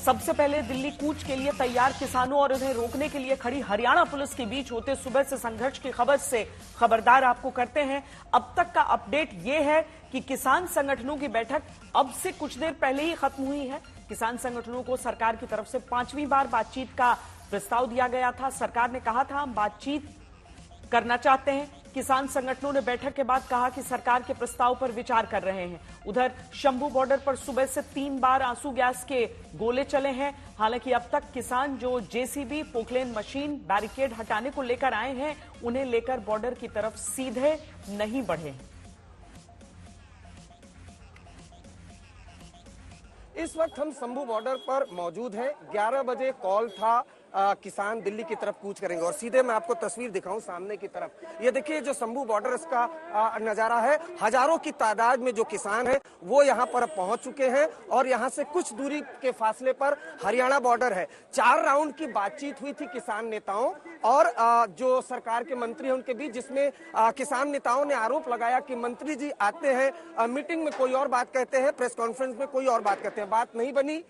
सबसे पहले दिल्ली कूच के लिए तैयार किसानों और उन्हें रोकने के लिए खड़ी हरियाणा पुलिस के बीच होते सुबह से संघर्ष की खबर से खबरदार आपको करते हैं। अब तक का अपडेट यह है कि किसान संगठनों की बैठक अब से कुछ देर पहले ही खत्म हुई है। किसान संगठनों को सरकार की तरफ से 5वीं बार बातचीत का प्रस्ताव दिया गया था। सरकार ने कहा था हम बातचीत करना चाहते हैं। किसान संगठनों ने बैठक के बाद कहा कि सरकार के प्रस्ताव पर विचार कर रहे हैं। उधर शंभू बॉर्डर पर सुबह से 3 बार आंसू गैस के गोले चले हैं। हालांकि अब तक किसान जो जेसीबी, पोकलेन मशीन, बैरिकेड हटाने को लेकर आए हैं, उन्हें लेकर बॉर्डर की तरफ सीधे नहीं बढ़े। इस वक्त हम शंभू बॉर्डर पर मौजूद हैं। 11 बजे कॉल था किसान दिल्ली की तरफ कूच करेंगे और सीधे मैं आपको तस्वीर दिखाऊं सामने की तरफ। ये देखिए जो शंभू बॉर्डर इसका नजारा है। हजारों की तादाद में जो किसान हैं वो यहाँ पर पहुंच चुके हैं और यहाँ से कुछ दूरी के फासले पर हरियाणा बॉर्डर है। 4 राउंड की बातचीत हुई थी किसान नेताओं और जो सरकार के मंत्री हैं उनके बीच, जिसमें किसान नेताओं ने आरोप लगाया कि मंत्री जी आते हैं मीटिंग में कोई और बात कहते हैं, प्रेस कॉन्फ्रेंस में कोई और बात कहते हैं, बात नहीं बनी।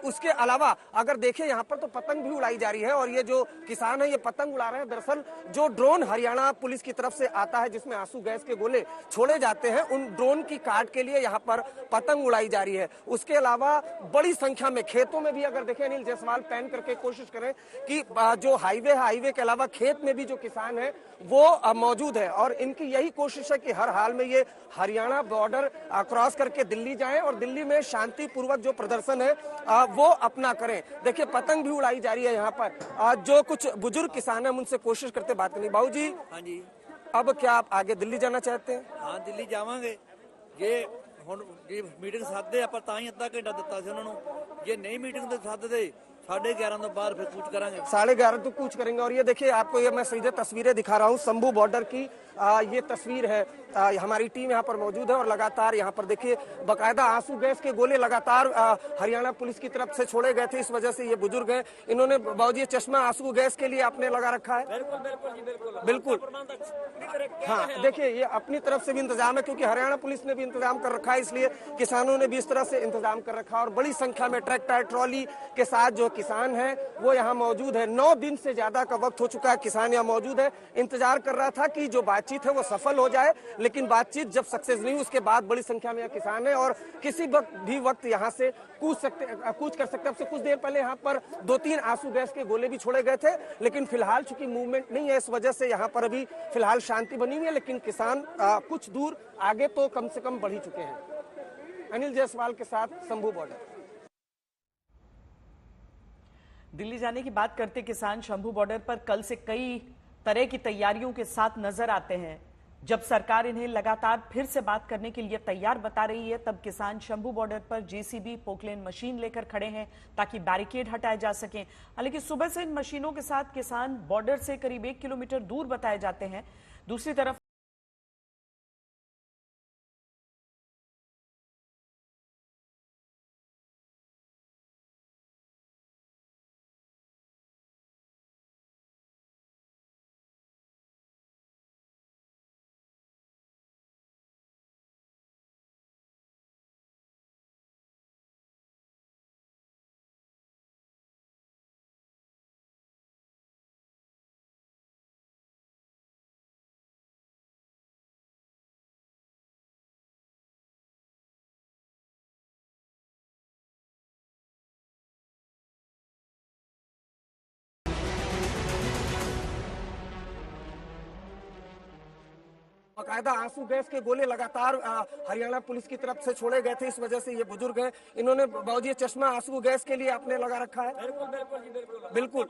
उसके अलावा अगर देखें यहाँ पर तो पतंग भी उड़ाई जा रही है और ये जो किसान है ये पतंग उड़ा रहे हैं। दरअसल जो ड्रोन हरियाणा पुलिस की तरफ से आता है जिसमें आंसू गैस के गोले छोड़े जाते हैं, उन ड्रोन की काट के लिए यहाँ पर पतंग उड़ाई जा रही है। उसके अलावा बड़ी संख्या में खेतों में भी अगर देखें, अनिल जायसवाल पैन करके कोशिश करें कि जो हाईवे है, हाईवे के अलावा खेत में भी जो किसान है वो मौजूद है और इनकी यही कोशिश है कि हर हाल में ये हरियाणा बॉर्डर क्रॉस करके दिल्ली जाएं और दिल्ली में शांतिपूर्वक जो प्रदर्शन है वो अपना करें। देखिए पतंग भी उड़ाई जा रही है यहाँ पर। जो कुछ बुजुर्ग किसान हैं उनसे कोशिश करते बात करनी। बाबू जी, हाँ जी, अब क्या आप आगे दिल्ली जाना चाहते हैं? हाँ दिल्ली जावांगे। ये ਹੁਣ ਜੇ ਮੀਟਿੰਗ ਸਾਧਦੇ ਆਪਾਂ ਤਾਂ ਹੀ ਅੱਧਾ ਘੰਟਾ ਦਿੱਤਾ ਸੀ ਉਹਨਾਂ ਨੂੰ। ਜੇ नहीं मीटिंग ਤੇ ਸਾਧਦੇ 11:30 तो बाद फिर कूच करेंगे। 11:30 तो कूच करेंगे। और ये देखिए आपको ये मैं सीधे तस्वीरें दिखा रहा हूँ शंभू बॉर्डर की। ये तस्वीर है। हमारी टीम यहाँ पर मौजूद है और लगातार यहाँ पर देखिए बकायदा आंसू गैस के गोले लगातार हरियाणा पुलिस की तरफ से छोड़े गए थे। इस वजह से ये बुजुर्ग हैं, इन्होंने बाबूजी चश्मा आंसू गैस के लिए आपने लगा रखा है? बिल्कुल। हाँ देखिए ये अपनी तरफ से भी इंतजाम है क्योंकि हरियाणा पुलिस ने भी इंतजाम कर रखा है, इसलिए किसानों ने भी इस तरह से इंतजाम कर रखा है और बड़ी संख्या में ट्रैक्टर ट्रॉली के साथ जो किसान है वो यहाँ मौजूद है। 9 दिन से ज्यादा का वक्त हो चुका है, किसान यहाँ मौजूद है। इंतजार कर रहा था कि जो बातचीत है वो सफल हो जाए, लेकिन बातचीत जब सक्सेस नहीं, उसके बाद बड़ी संख्या में किसान है और किसी वक्त यहाँ से कूच कर सकते। अब से कुछ देर पहले यहाँ पर 2-3 आंसू गैस के गोले भी छोड़े गए थे, लेकिन फिलहाल चूंकि मूवमेंट नहीं है इस वजह से यहाँ पर अभी फिलहाल शांति बनी हुई है, लेकिन किसान कुछ दूर आगे तो कम से कम बढ़ ही चुके हैं। अनिल जायसवाल के साथ शंभू बॉर्डर। दिल्ली जाने की बात करते किसान शंभू बॉर्डर पर कल से कई तरह की तैयारियों के साथ नजर आते हैं। जब सरकार इन्हें लगातार फिर से बात करने के लिए तैयार बता रही है, तब किसान शंभू बॉर्डर पर जेसीबी, पोकलेन मशीन लेकर खड़े हैं ताकि बैरिकेड हटाए जा सकें। हालांकि सुबह से इन मशीनों के साथ किसान बॉर्डर से करीब 1 किलोमीटर दूर बताए जाते हैं। दूसरी तरफ बकायदा आंसू गैस के गोले लगातार हरियाणा पुलिस की तरफ से छोड़े गए थे। इस वजह से ये बुजुर्ग हैं, इन्होंने बाबूजी चश्मा आंसू गैस के लिए आपने लगा रखा है? बिल्कुल।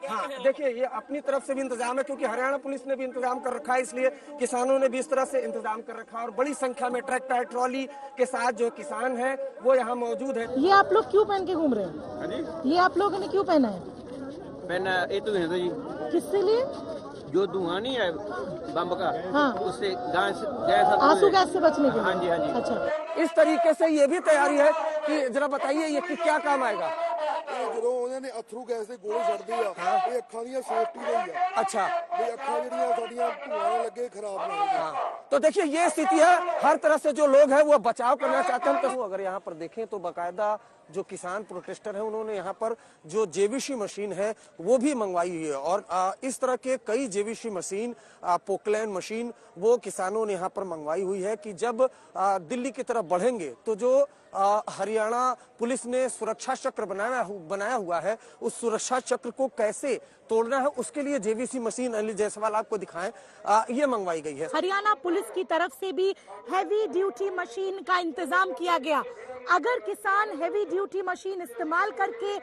हाँ देखिए ये अपनी तरफ से भी इंतजाम है क्योंकि हरियाणा पुलिस ने भी इंतजाम कर रखा है, इसलिए किसानों ने भी इस तरह से इंतजाम कर रखा है और बड़ी संख्या में ट्रैक्टर ट्रॉली के साथ जो किसान है वो यहाँ मौजूद है। ये आप लोग क्यों पहन के घूम रहे हैं? ये आप लोगों ने क्यों पहना है? पहना ये तो है जी, किसके लिए? जो धुआं नहीं है बम का, हाँ। उससे आंसू गैस से बचने के लिए। हाँ जी, हाँ जी। अच्छा, इस तरीके से ये भी तैयारी है कि जरा बताइए ये कि क्या काम आएगा? ਜਦੋਂ ਉਹਨਾਂ ਨੇ ਅਥਰੂ ਗੈਸ ਦੇ ਗੋਲੇ ਛੱਡਦੇ ਆ ਇਹ ਅੱਖਾਂ ਦੀਆਂ ਸੇਫਟੀ ਲਈ ਆ। अच्छा। ਵੀ ਅੱਖਾਂ ਜਿਹੜੀਆਂ ਸਾਡੀਆਂ ਧੂਆਂ ਨਾਲ ਲੱਗੇ ਖਰਾਬ ਨਾ ਹੋਣ। तो देखिए ये स्थिति है, हर तरह से जो लोग हैं वो बचाव करना चाहते हैं। तो अगर यहाँ पर देखें तो बाकायदा जो किसान प्रोटेस्टर है उन्होंने यहाँ पर जो जेवीसी मशीन है वो भी मंगवाई हुई है और इस तरह के कई जेवीसी मशीन, पोकलैंड मशीन वो किसानों ने यहाँ पर मंगवाई हुई है कि जब दिल्ली की तरफ बढ़ेंगे तो जो हरियाणा पुलिस ने सुरक्षा चक्र बनाया हुआ है उस सुरक्षा चक्र को कैसे तोड़ना है उसके लिए जेवीसी मशीन अनिल जायसवाल आपको दिखाएं, ये मंगवाई गई है। हरियाणा पुलिस की तरफ से भी हैवी ड्यूटी मशीन का इंतजाम किया गया। अगर किसान हैवी ड्यूटी मशीन इस्तेमाल करके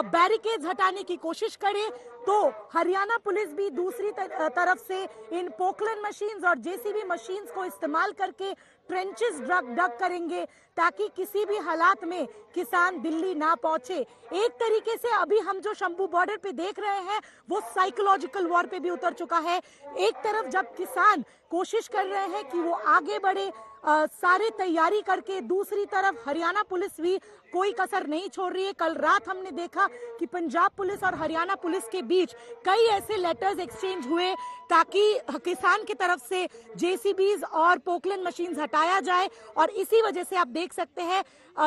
बैरिकेड्स हटाने की कोशिश करे तो हरियाणा पुलिस भी दूसरी तरफ से इन पोकलैंड मशीन्स और जेसीबी मशीन्स को इस्तेमाल करके ट्रेंचेस डग करेंगे ताकि किसी भी हालात में किसान दिल्ली ना पहुंचे। एक तरीके से अभी हम जो शंभू बॉर्डर पे देख रहे हैं वो साइकोलॉजिकल वॉर पे भी उतर चुका है। एक तरफ जब किसान कोशिश कर रहे हैं कि वो आगे बढ़े, सारे तैयारी करके, दूसरी तरफ हरियाणा पुलिस भी कोई कसर नहीं छोड़ रही है। कल रात हमने देखा कि पंजाब पुलिस और हरियाणा पुलिस के बीच कई ऐसे लेटर्स एक्सचेंज हुए ताकि किसान की तरफ से जेसीबीज और पोकलैंड मशीन्स हटाया जाए और इसी वजह से आप देख सकते हैं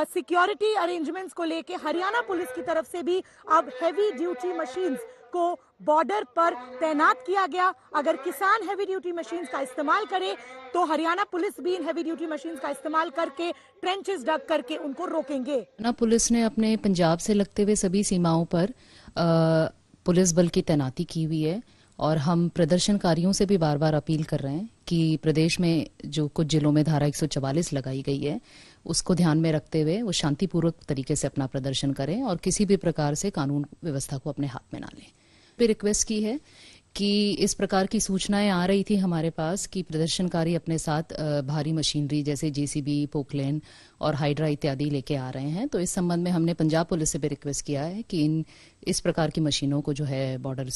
सिक्योरिटी अरेंजमेंट्स को लेके हरियाणा पुलिस की तरफ से भी अब हैवी ड्यूटी मशीन्स को बॉर्डर पर तैनात किया गया। अगर किसान हैवी ड्यूटी मशीन्स का इस्तेमाल करे तो हरियाणा पुलिस भी इन हैवी ड्यूटी मशीन्स का इस्तेमाल करके ट्रेंचेस डग करके उनको रोकेंगे। हरियाणा पुलिस ने अपने पंजाब से लगते हुए सभी सीमाओं पर पुलिस बल की तैनाती की हुई है और हम प्रदर्शनकारियों से भी बार बार अपील कर रहे हैं कि प्रदेश में जो कुछ जिलों में धारा 144 लगाई गई है उसको ध्यान में रखते हुए वो शांतिपूर्वक तरीके से अपना प्रदर्शन करें और किसी भी प्रकार से कानून व्यवस्था को अपने हाथ में ना लें। भी रिक्वेस्ट की है कि इस प्रकार की सूचनाएं आ रही थी हमारे पास कि प्रदर्शनकारी अपने साथ भारी मशीनरी जैसे जेसीबी, पोकलैंड और हाइड्रा इत्यादि लेके आ रहे हैं। तो इस संबंध में हमने पंजाब पुलिस से भी रिक्वेस्ट किया है कि इस प्रकार की मशीनों को जो है बॉर्डर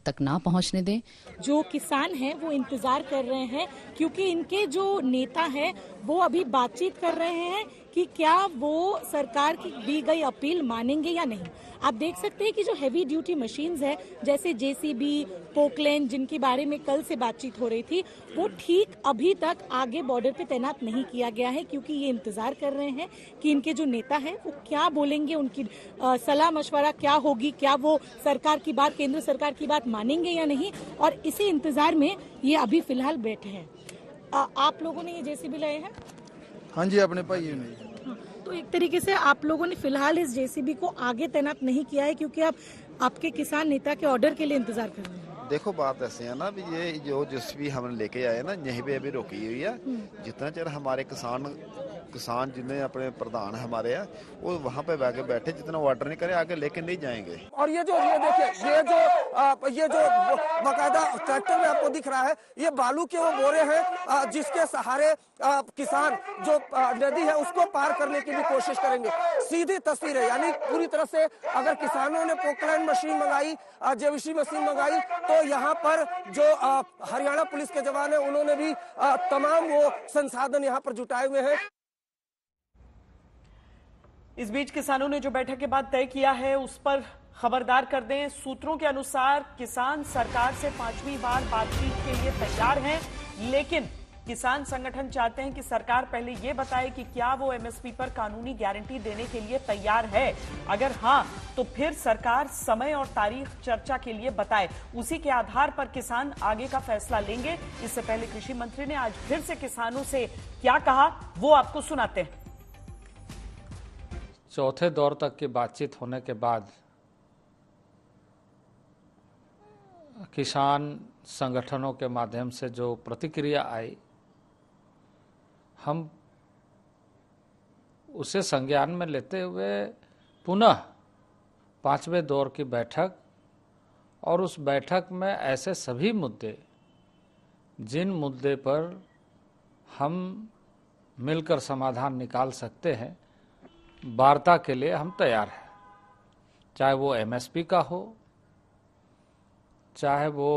तक ना पहुंचने दें। जो किसान हैं वो इंतजार कर रहे हैं क्योंकि इनके जो नेता हैं वो अभी बातचीत कर रहे हैं कि क्या वो सरकार की दी गई अपील मानेंगे या नहीं। आप देख सकते हैं कि जो हैवी ड्यूटी मशीन्स है जैसे जेसीबी, पोकलैंड जिनके बारे में कल से बातचीत हो रही थी वो ठीक अभी तक आगे बॉर्डर पे तैनात नहीं किया गया है क्योंकि ये इंतजार कर रहे हैं कि इनके जो नेता हैं वो क्या बोलेंगे, उनकी सलाह मशवरा क्या होगी, क्या वो सरकार की बात, केंद्र सरकार की बात मानेंगे या नहीं, और इसी इंतजार में ये अभी फिलहाल बैठे हैं। आप लोगों ने ये जेसीबी लाए हैं? हाँ जी, अपने भाई ने। तो एक तरीके से आप लोगों ने फिलहाल इस जेसीबी को आगे तैनात नहीं किया है क्योंकि आप आपके किसान नेता के ऑर्डर के लिए इंतजार कर रहे हैं। देखो बात ऐसे है ना भी ये जो जेसीबी हमने लेके आए ना यहीं पे अभी रोकी हुई है। जितना चेर हमारे किसान जिन्हें अपने प्रधान हमारे हैं वो वहाँ पे बैठे जितना ऑर्डर नहीं करे आगे लेके नहीं जाएंगे। और ये देखिए ये जो बाकायदा ट्रैक्टर में आपको दिख रहा है ये बालू के वो बोरे हैं जिसके सहारे किसान जो नदी है उसको पार करने की भी कोशिश करेंगे। सीधी तस्वीर है, यानी पूरी तरह से अगर किसानों ने पोकलैंड मशीन मंगाई, जेवीसी मशीन मंगाई तो यहाँ पर जो हरियाणा पुलिस के जवान है उन्होंने भी तमाम वो संसाधन यहाँ पर जुटाए हुए हैं। इस बीच किसानों ने जो बैठक के बाद तय किया है उस पर खबरदार कर दें। सूत्रों के अनुसार किसान सरकार से 5वीं बार बातचीत के लिए तैयार हैं, लेकिन किसान संगठन चाहते हैं कि सरकार पहले ये बताए कि क्या वो एमएसपी पर कानूनी गारंटी देने के लिए तैयार है। अगर हाँ तो फिर सरकार समय और तारीख चर्चा के लिए बताए, उसी के आधार पर किसान आगे का फैसला लेंगे। इससे पहले कृषि मंत्री ने आज फिर से किसानों से क्या कहा वो आपको सुनाते हैं। चौथे दौर तक की बातचीत होने के बाद किसान संगठनों के माध्यम से जो प्रतिक्रिया आई हम उसे संज्ञान में लेते हुए पुनः 5वें दौर की बैठक और उस बैठक में ऐसे सभी मुद्दे जिन मुद्दे पर हम मिलकर समाधान निकाल सकते हैं वार्ता के लिए हम तैयार हैं। चाहे वो एमएसपी का हो, चाहे वो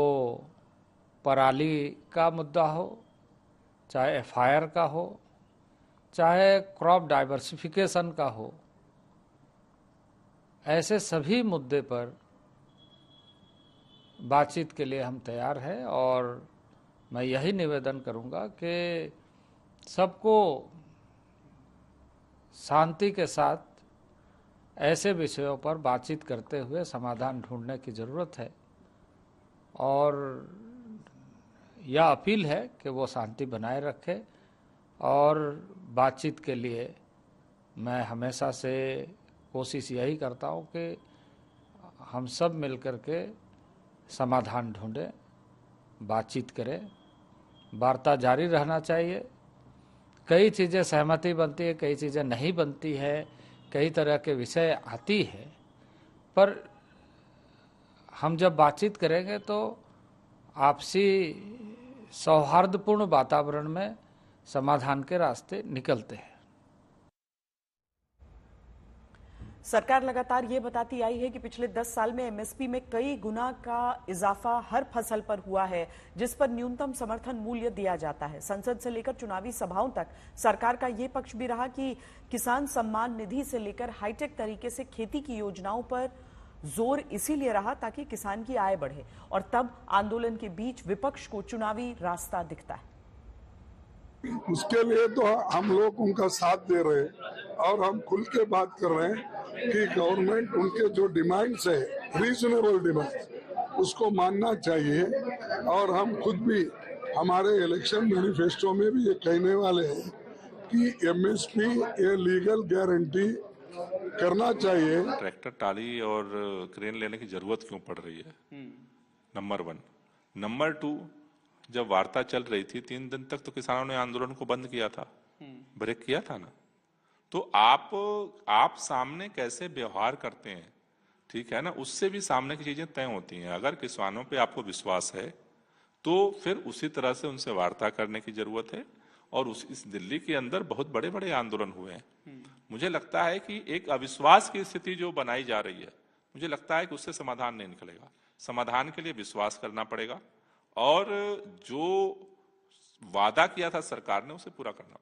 पराली का मुद्दा हो, चाहे एफआईआर का हो, चाहे क्रॉप डाइवर्सिफिकेशन का हो, ऐसे सभी मुद्दे पर बातचीत के लिए हम तैयार हैं और मैं यही निवेदन करूंगा कि सबको शांति के साथ ऐसे विषयों पर बातचीत करते हुए समाधान ढूंढने की ज़रूरत है और यह अपील है कि वो शांति बनाए रखे और बातचीत के लिए मैं हमेशा से कोशिश यही करता हूँ कि हम सब मिलकर के समाधान ढूंढें, बातचीत करें, वार्ता जारी रहना चाहिए। कई चीज़ें सहमति बनती है, कई चीज़ें नहीं बनती है, कई तरह के विषय आती है, पर हम जब बातचीत करेंगे तो आपसी सौहार्दपूर्ण वातावरण में समाधान के रास्ते निकलते हैं। सरकार लगातार ये बताती आई है कि पिछले 10 साल में एमएसपी में कई गुना का इजाफा हर फसल पर हुआ है, जिस पर न्यूनतम समर्थन मूल्य दिया जाता है। संसद से लेकर चुनावी सभाओं तक सरकार का ये पक्ष भी रहा कि किसान सम्मान निधि से लेकर हाईटेक तरीके से खेती की योजनाओं पर जोर इसीलिए रहा ताकि किसान की आय बढ़े, और तब आंदोलन के बीच विपक्ष को चुनावी रास्ता दिखता है। उसके लिए तो हम लोग उनका साथ दे रहे हैं और हम खुल के बात कर रहे हैं कि गवर्नमेंट उनके जो डिमांड्स है, रीजनेबल डिमांड, उसको मानना चाहिए। और हम खुद भी हमारे इलेक्शन मैनिफेस्टो में भी ये कहने वाले हैं कि एमएसपी ये लीगल गारंटी करना चाहिए। ट्रैक्टर, टाली और क्रेन लेने की जरूरत क्यों पड़ रही है, नंबर 1। नंबर 2, जब वार्ता चल रही थी 3 दिन तक तो किसानों ने आंदोलन को बंद किया था, ब्रेक किया था ना। तो आप सामने कैसे व्यवहार करते हैं, ठीक है ना, उससे भी सामने की चीजें तय होती हैं। अगर किसानों पे आपको विश्वास है तो फिर उसी तरह से उनसे वार्ता करने की जरूरत है। और इस दिल्ली के अंदर बहुत बड़े बड़े आंदोलन हुए हैं। मुझे लगता है कि एक अविश्वास की स्थिति जो बनाई जा रही है, मुझे लगता है कि उससे समाधान नहीं निकलेगा। समाधान के लिए विश्वास करना पड़ेगा और जो वादा किया था सरकार ने उसे पूरा करना।